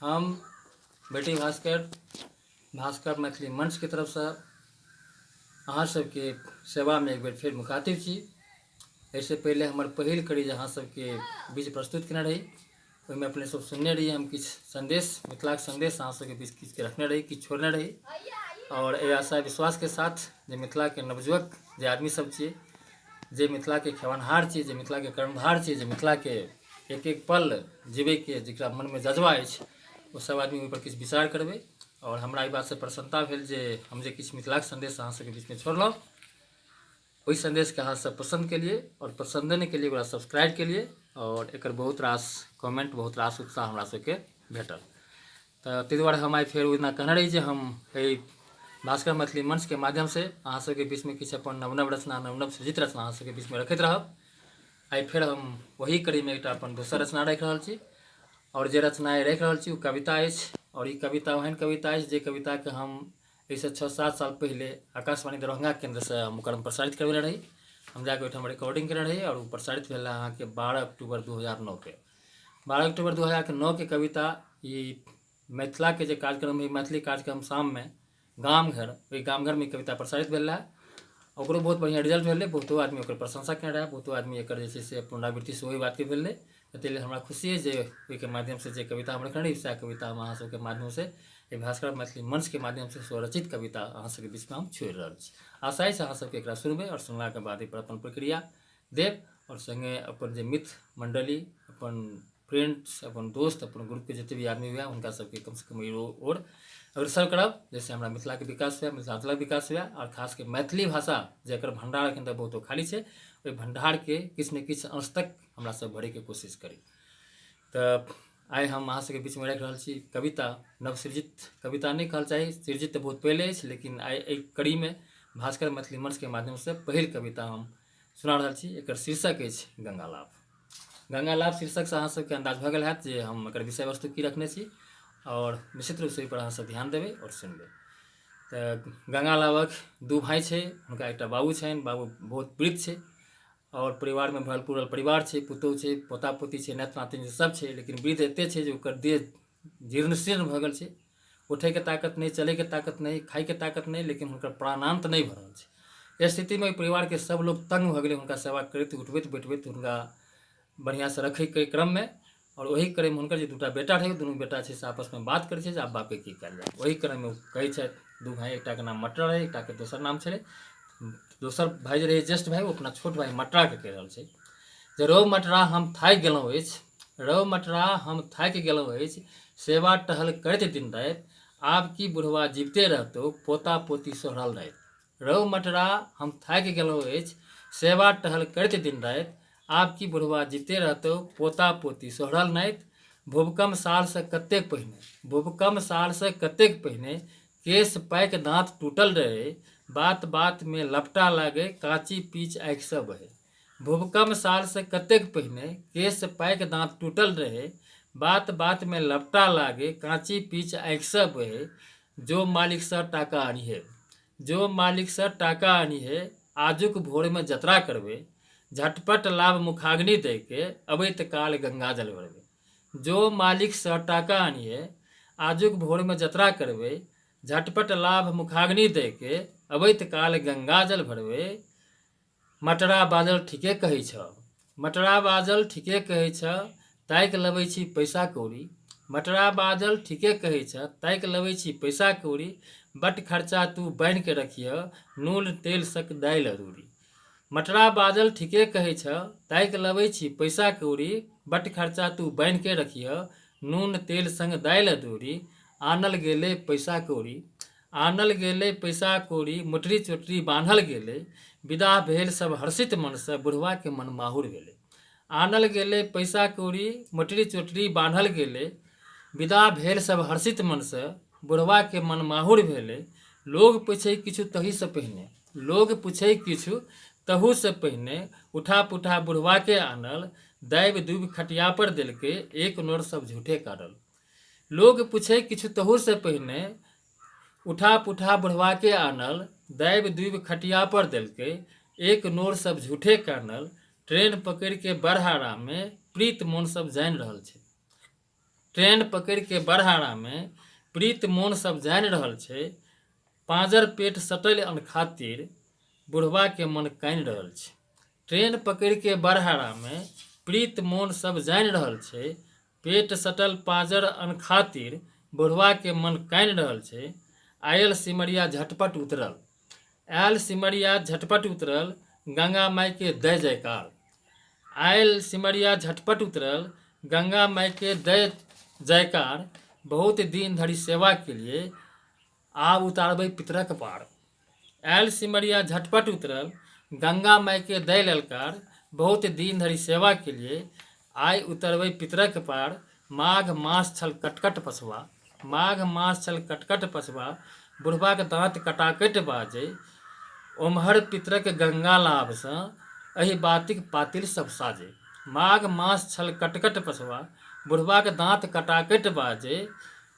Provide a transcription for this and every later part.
हम बेटी भास्कर मैथिली मंच की तरफ से अहाँ सबके सेवा में एक बेर फिर मुखातिब छी। ऐसे पहले हमार पहिल कड़ी अहाँ सबके बीच प्रस्तुत केने रही, ओहिमे अपने सब सुनने रही। हम किछ संदेश मिथिला संदेश अहाँ सबके बीच किछ के रखने रही, किछ छोड़ने रही। और ए आशा विश्वास के साथ जे मिथिला के नवयुवक जे आदमी सब छियै, जे मिथिला के खेवनहार छियै, जे मिथिला के कर्मधार छियै, जे मिथिला के एक एक पल जीवे के जकरा मन में जज्बा अछि, वो सब आदमी ओहि पर किछु विचार करबै। और हमरा ई बात से प्रसन्नता भेल जे हम जे किछु मिथिलाक संदेश अहाँ सबके बीच में छोड़लहुँ, ओहि संदेश के अहाँ सब पसंद के लिए और पसंद नहीं के लिए ओकरा सब्सक्राइब के लिए और एक बहुत रास कमेंट, बहुत रास उत्साह हमरा सबके भेटल। तो ताहि दुआरे हम आई फेर ओहिना कहने रही जे हम भास्कर मैथिली मंच के माध्यम से अहाँ सबके बीच में किछु अपन नव रचना, नव सृजित रचना अहाँ सबके बीच में रखैत रहब। आई फिर हम वही कड़ी में एक अपन दोसर रचना रख रहा छी। और जे रचना आई रख रहा छी वो कविता अछि। और ये कविता ओहन कविता अछि जे कविता के हम ऐसे 6-7 साल पहले आकाशवाणी दरभंगा केंद्र से हम ओकर प्रसारित करबे रही। हम जाके ओहिठाम रिकॉर्डिंग करे रही और प्रसारित भेल अहाँ के 12 अक्टूबर 2009 के। 12 अक्टूबर 2009 के कविता ये मिथिला के जे कार्यक्रम है, मैथिली कार्यक्रम शाम में गाम घर, ओहि गाम घर में कविता प्रसारित भेल रहा। ओकरो बहुत बढ़िया रिजल्ट भेल, बहुतो आदमी ओकर प्रशंसा केने रहा, बहुतो आदमी एकर जे छै से पुनरावृत्ति से वही बात के भेल। ताहि हमरा खुशी है जे ओहि माध्यम से जे कविता हम रखने रही सएह कविता हम अहाँ सबके माध्यम से भास्कर मैथिली मंच के माध्यम से स्वरचित कविता अहाँ सबके बीच में हम छोड़ि रहल छी। आशा है अहाँ सबके एकरा सुनबै और सुनला के बाद एहि अपन प्रक्रिया देव और संगे अपन जे मित्र मंडली, अपन फ्रेंड्स, अपन दोस्त, अपन ग्रुप के जितने भी आदमी हुआ उनका सबके कम से कम और अग्रसर करब, जैसे हमारा मिथिला के विकास हुआ, मिथिलांचलक विकास हुआ। और खास के मैथिली भाषा जकर भंडार अखन तक बहुत खाली है, ओहि भंडार के किछु ने किछु अंश तक हमरा सब भरे के कोशिश करी। तो आई हम अहाँ सबके बीच में रख रहा छी कविता, नवसृजित कविता नहीं कहल चाहिए, सृजित तो बहुत पहले है, लेकिन आई एक कड़ी में भास्कर मैथिली मंच के माध्यम से पहिल कविता हम सुना रहा छी। एकर शीर्षक है गंगा लाभ। गंगा लाभ शीर्षक से अहाँ सबके अंदाज भ गेल हैत जे हम एकर विषय वस्तु की रखने छी और निश्चित रूप से पर अहाँ सब ध्यान देबै और सुनबै। तो गंगा लाभक दू भाई छै, हुनका एकटा बाबू छनि, बाबू बहुत वृद्ध छै और परिवार में भरल पूरल परिवार छै, पुतहु छै, पोता पोती छै, नाति नातिन सब छै, लेकिन वृद्ध एते छै जे ओकर देह जीर्ण शीर्ण भऽ गेल छै। उठे के ताकत नहीं, चले के ताकत नहीं, खाए के ताकत नहीं, लेकिन हुनकर प्राणांत नहीं भऽ रहल छै। इस स्थिति में परिवार के सब लोग तंग भऽ गेलै हुनका सेवा करैत, उठबैत बैठबैत, हुनका बढ़िया से रखे के क्रम में। और वही क्रम में हुनकर जे दूटा बेटा रहे, दुनू बेटा छै से आपस में बात करे छै जे आब बापे की कयल जाए। वही क्रम में कहे छै दू भाई, एकटा के नाम मटर रहे, एकटा के दोसर नाम छलै। दोसर भाई जे रहे ज्येष्ठ भाई, वो अपना छोट भाई मटरा के कह रहल छै जे रौ मटरा हम थाकि गेलहुँ अछि, रौ मटरा हम थाकि गेलहुँ अछि, सेवा टहल करैत दिन राति, आब की बुढ़वा जीवते रहतौ पोता पोती सोहरल राति। रौ मटरा हम थाकि गेलहुँ अछि, सेवा टहल करैत दिन राति, आब की बुढ़वा जीवते रहतौ पोता पोती सोहरल नाति। भुवकम साल से कतेक पहिने, भुवकम साल से कतेक पहिने, केश पाकि दाँत टूटल रहे, बात बात में लपटा लागे, काची पीच आँखि से बहे। भुवकम साल से कतेक पहिने, केश पाकि दाँत टूटल रहे, बात बात में लपटा लागे, काची पीच आँखि से बहे। जो मालिक से टाका आनी है, जो मालिक से टाका आनी है, आजुक भोर में जतरा करबे, झटपट लाभ मुखाग्नि दे के, अबैत काल गंगा जल भरबे। जो मालिक से टाका आनी है, आजुक भोर में जतरा करबे, झटपट लाभ मुखाग्नि दे के, अबैत काल गंगा जल भरबे। मटरा बाजल ठीके कहै छ, मटरा बाजल ठीके कहै छ, ताकि लबै छी पैसा कौड़ी। मटरा बाजल ठीके कहै छ, ताकि लबै छी पैसा कौड़ी, बट खर्चा तू बान्हि के रखिह, नून तेल सक दालि अरूरी। मटरा बाजल ठीके कहै छ, ताकि लबै छी पैसा कौड़ी, बट खर्चा तू बान्हि के रखिह, नून तेल संग दालि अदूरी। आनल गेले पैसा कौड़ी, आनल गेले पैसा कौड़ी, मोटरी चोटरी बान्हल गेले, विदा भेल सब हर्षित मन से, बुढ़वा के मन माहुर भेले। आनल गेले पैसा कौड़ी, मोटरी चोटरी बान्हल गेले, विदा भेल सब हर्षित मन से, बुढ़वा के मन माहुर भेले। लोग पूछे किछु तही से पहिने, लोग पूछे किछु तहु से पहिने, उठा पुठा बुढ़वा के आनल, दाबि दूबि खटिया पर देलके, एक नोर सब झूठे काटल। लोग पूछे किछु तहु से पहिने, उठा पुठा बुढ़वा के आनल, दाबि दूबि खटिया पर देलके, एक नोर सब झूठे कानल। ट्रेन पकड़ के बड़हारा में, प्रीत मोन सब जानि रहल छै। ट्रेन पकड़ के बरहारा में प्रीत मोन सब जानि रहल छै, पाँजर पेट सटल अन खातिर बुढ़वा के मन कानि रहल छै। ट्रेन पकड़ के बरहारा में प्रीत मोन सब जानि रहल छै, पेट सटल पाँजर अन खातिर बुढ़वा के मन कानि रहल छै। आयल सिमरिया झटपट उतरल, आयल सिमरिया झटपट उतरल, गंगा माई के दय जयकार। आयल सिमरिया झटपट उतरल, गंगा माई के दय जयकार। बहुत दिन धरि सेवा के लिए आब उतारबै पितरक पार। आयल सिमरिया झटपट उतरल, गंगा माई के दय ललकार। बहुत दिन धरि सेवा के लिए आइ उतरबै पितरक पार। माघ मास छल कटकट पछवा, माघ मास छल कटकट पछवा। बुढ़वा के दाँत कटाकट बाजै, ओम्हर पितरक गंगा लाभ सँ एहि बातिक पातिल सब साजे। माघ मास छल कटकट पछवा, बुढ़वा के दाँत कटाकट बाजे,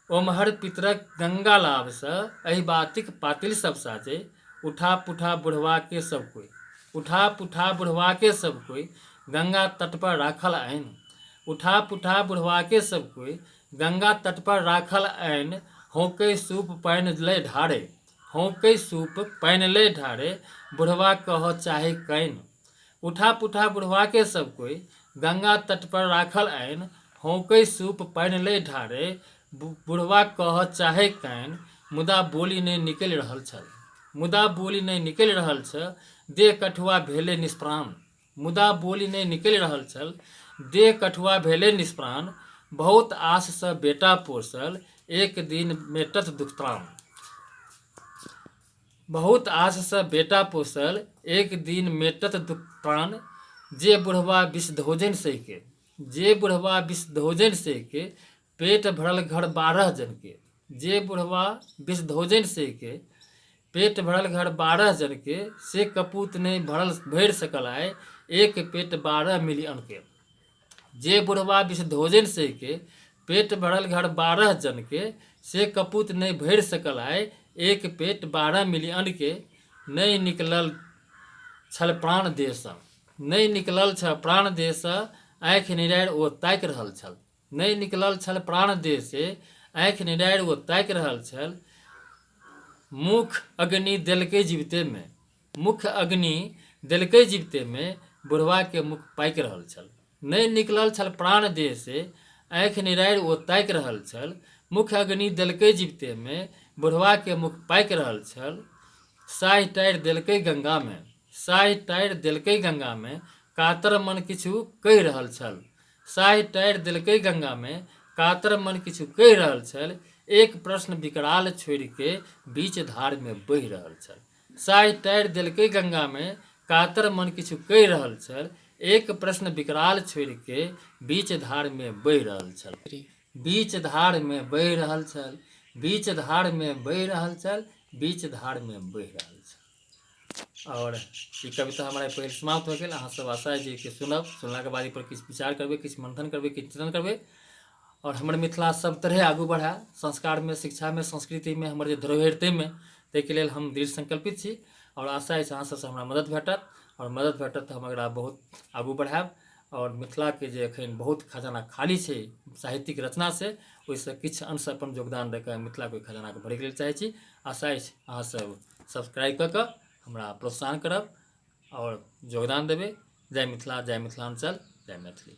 ओम्हर पितरक गंगा लाभ सँ एहि बातिक पातिल सब साजे। उठा पुठा बुढ़वा के सब कोई, उठा पुठा बुढ़वा के सब कोई, गंगा तट पर राखल आइन। उठा पुठा बुढ़वा के सब कोई, गंगा तट पर राखल आइन। होकै सूप पानि लै ढारे, होकै सूप पानि लै ढारे, बुढ़वा कह चाहे कैन। उठा पुठा बुढ़वा के सब कोई, गंगा तट पर राखल आइन। होकै सूप पानि लै ढारे, बुढ़वा कह चाहे कैन। मुदा बोली नहि निकलि रहल छल, मुदा बोली नहि निकलि रहल छल, देह कठुआ भेलै निष्प्राण। मुदा बोली नहि निकलि रहल छल, देह कठुआ भेलै निष्प्राण। बहुत आस सँ बेटा पोसल, एक दिन मेटत दुख त्राण। बहुत आस सँ बेटा पोसल, एक दिन मेटत दुख त्राण। जे बुढ़वा विष भोजन सहिके, जे बुढ़वा विष भोजन सहिके, पेट भरल घर 12 जन के। जे बुढ़वा विष भोजन सहिके, पेट भरल घर 12 जन के। से कपूत नहीं भर सकल आय, एक पेट 12 मिली अन्न के। जे बुढ़वा विष भोजन सहिके, पेट भरल घर 12 जन के। से कपूत नहीं भर सकल आय, एक पेट 12 मिली अन्न के। नहीं निकलल छल प्राण देह सँ, नहीं निकलल छल प्राण देह सँ, आँखि निरारि ओ ताकि रहल छल। नहीं निकलल छल प्राण देह से, आँखि निरारि ओ ताकि रहल छल। मुख अग्नि देलकै जीविते में, मुख अग्नि देलकै जीविते में, बुढ़वा के मुख पाकि रहल छल। नहीं निकलल छल प्राण देह से, आँखि निरारि ओ ताकि रहल छल। मुख अग्नि देलकै जीविते में, बुढ़वा के मुख पाकि रहल छल। साहि टारि देलकै गंगा में, साहि टारि देलकै गंगा में, कातर मन किछु कहि रहल छल। साहि टारि देलकै गंगा में, कातर मन किछु कहि रहल छल। एक प्रश्न विकराल छोड़ि के बीच धार में बहि रहल छल। साहि टारि देलकै गंगा में, कातर मन किछु कहि रहल छल। एक प्रश्न विकराल छोड़ि के बीच धार में बहि रहल छल। बीच धार में बहि रहल छल, बीच धार में बहि रहल छल, बीच धार में बहि रहल छल। और ई कविता हमारा पहले समाप्त हो गेल। अहाँ सब आशा है जे कि सुनब, सुनला के बाद पर किछु विचार करबै, किछु मंथन करबै, किछु चिंतन करबै। और हमर मिथिला सब तरह आगू बढ़ा, संस्कार में, शिक्षा में, संस्कृति में, हमर जे धरोहर ताहिमे, ताहिके लेल हम दृढ़ संकल्पित छी। और आशा अछि अहाँ सबसँ हमरा मदद भेटत, और मदद भेटत तऽ हम एकरा बहुत आगू बढ़ायब। और मिथिला के जे एखन बहुत खजाना खाली छै साहित्यिक रचना से, ओहिसँ किछु अंश अपन योगदान दऽ कऽ मिथिला के खजाना के भरैके लेल चाहै छी। आशा अछि अहाँ सब सब्सक्राइब कऽ कऽ हमरा प्रोत्साहन करब और योगदान देबै। जय मिथिला, जय मिथिलांचल, जय मैथिली।